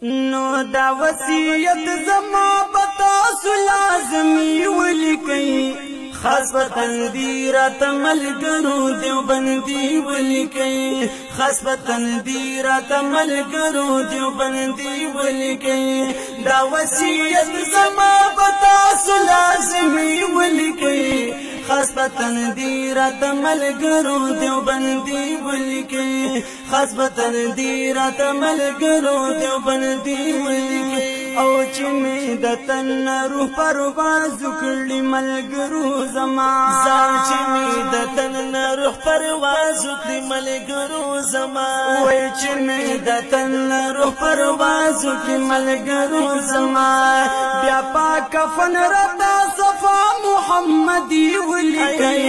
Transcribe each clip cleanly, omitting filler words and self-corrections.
نو دا وصیت زما بتاسو لازمی ولیکئ خاص وطن دی رات ملګرو دیوبندي ولیکئ خاص وطن دی رات ملګرو دیوبندي ولیکئ دا وصیت زما بتاسو لازمی ولیکئ خاص وطن دی رات ملګرو دیوبندي ولیکئ خاص وطن دی رات ملګرو دیوبندي ولیکئ او چې مې د تن روح پرواز وکړي ملګرو زما چې مې د تن روح پرواز وکړي ملګرو زما وای چې مې د تن روح پرواز وکړي ملګرو زما بیا پاک کفن راته صفا محمدي ولیکئ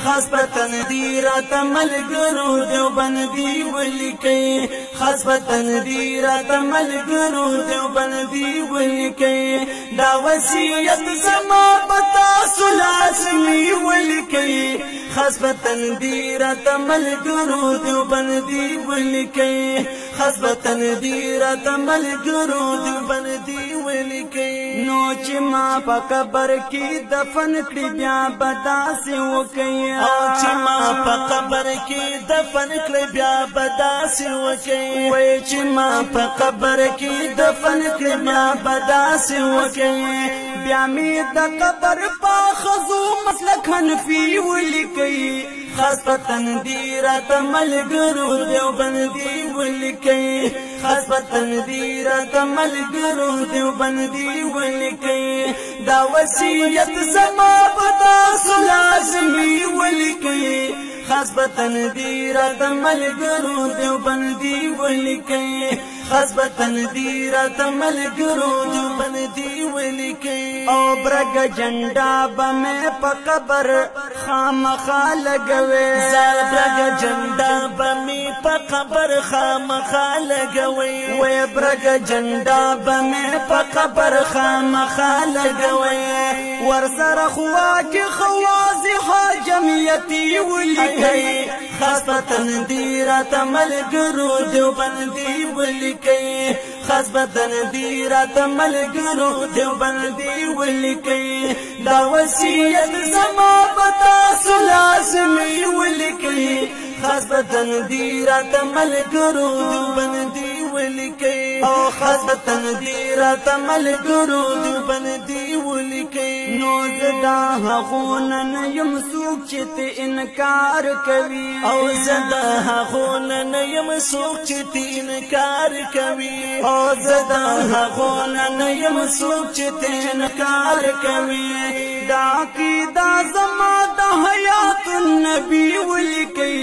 خاص وطن دی رات ملګرو دیوبندي ولیکئ خاص وطن دی رات ملګرو دیوبندي ولیکئ دا وصیت زما بتاسو لازمی ولیکئ خاص وطن دی رات ملګرو دیوبندي ولیکئ خاص وطن دی رات ملګرو دیوبندي ولیکئ نو چې ما په قبر کې دفن کړي بیا بداسې وکئ چې ما په قبر کې دفن کړي بیا بداسې وکئ وای چې ما په قبر کې دفن کړي بیا بداسې وکئ بیا مې د قبر په خزو مسلک حنفي ولیکئ خاص وطن دی رات ملګرو دیوبندي ولیکئ خاص وطن دی رات ملګرو دیوبندي ولیکئ دا وصیت زما بتاسو لازمی ولیکئ خاص وطن دی رات ملګرو دیوبندي ولیکئ خاص وطن دی رات ملګرو دیوبندي ولیکئ او برګ جنډا به مې په قبر خامخا لګوي برګ جنډا به مې په قبر خامخا لګوي وای برګ جنډا به مې په قبر خامخا لګوي ورسره خوا کې خوازي جمعیتي ولیکئ خاص وطن دی رات ملګرو دیوبندي ولیکئ خاص وطن دی رات ملګرو دیوبندي ولیکئ دا وصیت زما بتاسو لازمی ولیکئ خاص وطن دی رات ملګرو دیوبندي ولیکئ او خاص وطن دی رات ملګرو دیوبندي ولیکئ نو زدا هغونه نه یم څوک چې ته انکار کوي او زدا هغونه نه یم څوک چې ته انکار کوي او زدا هغونه نه یم څوک چې ته انکار کوي دا عقیده زما د حیات النبی ولیکئ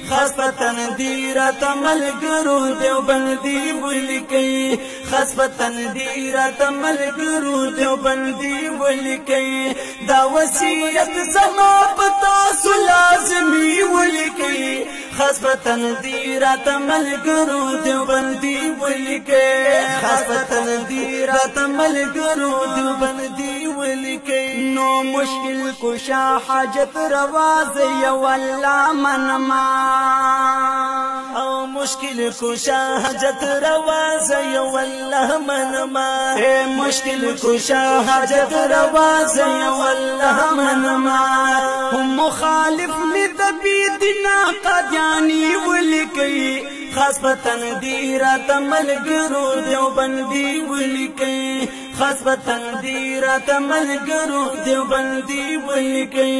خاص وطن دی رات ملګرو دیوبندي ولیکئ خاص وطن دی رات ملګرو دیوبندي ولیکئ دا وصیت زما بتاسو لازمی ولیکئ خاص وطن دی رات ملګرو دیوبندي ولیکئ خاص وطن دی رات ملګرو دیوبندي ولیکئ نو مشکل کشا حاجت روا یو الله منما او مشکل کشا حاجت روا یو الله منما مشکل کشا حاجت روا یو الله منما هم مخالف لدبی دنا قادیانی ولیکئ خاص وطن دی رات ملګرو دیوبندي ولیکئ خاص وطن دی رات ملګرو دیوبندي ولیکئ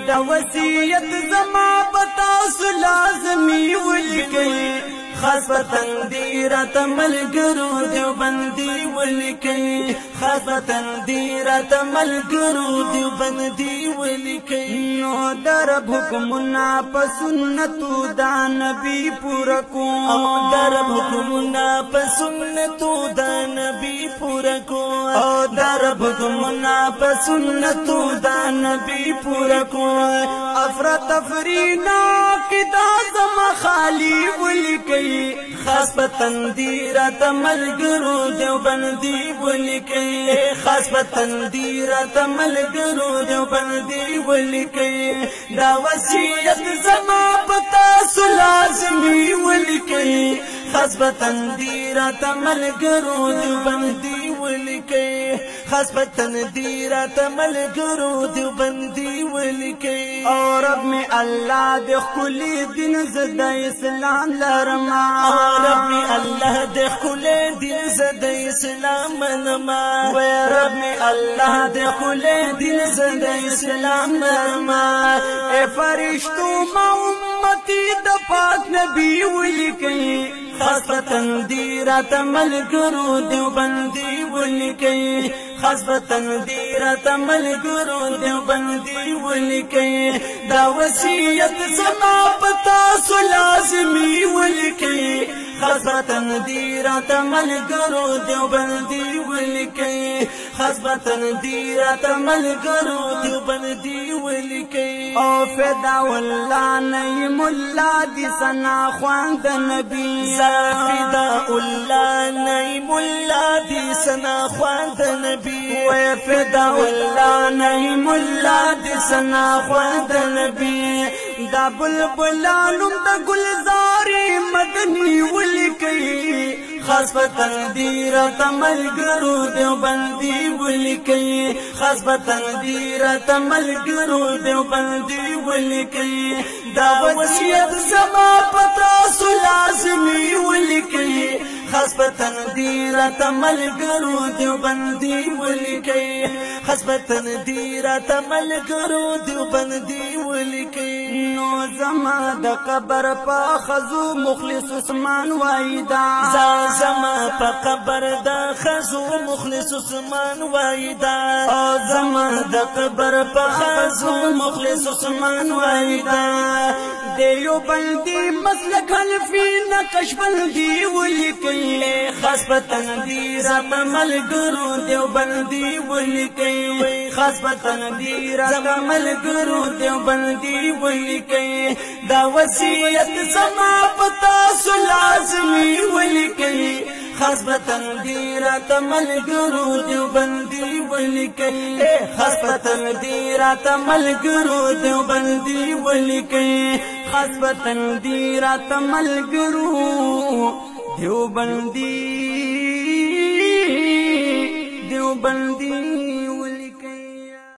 دا وصیت زما بتاسو لازمی ولیکئ خاص وطن دی رات ملګرو دیوبندي ولیکئ خاص وطن دی رات ملګرو دیوبندي ولیکئ نو درب حکمنا په سنتو دا نبی پورا کو او درب حکمنا په سنتو دا نبی پورا کو او درب حکمنا په سنتو دا نبی پورا کو افرا تفرینا کی دا زما خالی ولیکئ ولیکي خاص په تندي راته ملګرو دیوبندي ولیکي خاص په تندي راته ملګرو دیوبندي ولیکي دا وصیت زما په تاسو لازمي ولیکي خاص په تندي راته ملګرو دیوبندي ولیکي خاص په تندي راته ملګرو دیوبندي ولیکي او رب می الله د خولي دین زد اسلام لرما رب می الله د خولي دین زد اسلام لرما رب می الله د خولي دین زد اسلام لرما اے فرشتو ما امتی د پاک نبی ولیکي خاص په تندي راته ملګرو دیوبندي ولیکي خاص په تندي راته ملګرو دیوبندي ولیکي دا وصیت زما په تاسو لازمي ولیکي خاص په تندي راته ملګرو دیوبندي ولیکي خاص په تندي راته ملګرو دیوبندي ولیکي او فدا والله نیم الله دي سنا خوان د نبی فدا الله نیم الله دي سنا خوان د نبی فدا والله نیم الله دي سنا خوان د نبی دا بلبلانم د گلزاري مدني ولیکي خاص په تندي راته ملګرو دیوبندي ولیکي خاص په تندي راته ملګرو دیوبندي ولیکي دا وصیت زما په تاسو لازمي ولیکي خاص په تندي راته ملګرو دیوبندي ولیکي خاص په تندي راته ملګرو دیوبندي ولیکي نو زما د قبر په خزو مخلص عثمان وایدا زما په قبر د خزو مخلص عثمان وایدا زما د قبر په خزو مخلص عثمان وایدا دیوبندي مسلک حنفي نقش بندي ولیکي خاص په تندي راته ملګرو دیوبندي ولیکي خاص په تندي راته ملګرو دیوبندي ولیکي دا وصیت زما په تاسو لازمي ولیکي خاص په تندي راته ملګرو دیوبندي ولیکي خاص په تندي راته ملګرو دیوبندي ولیکي خاص په تندي راته ملګرو دیوبندي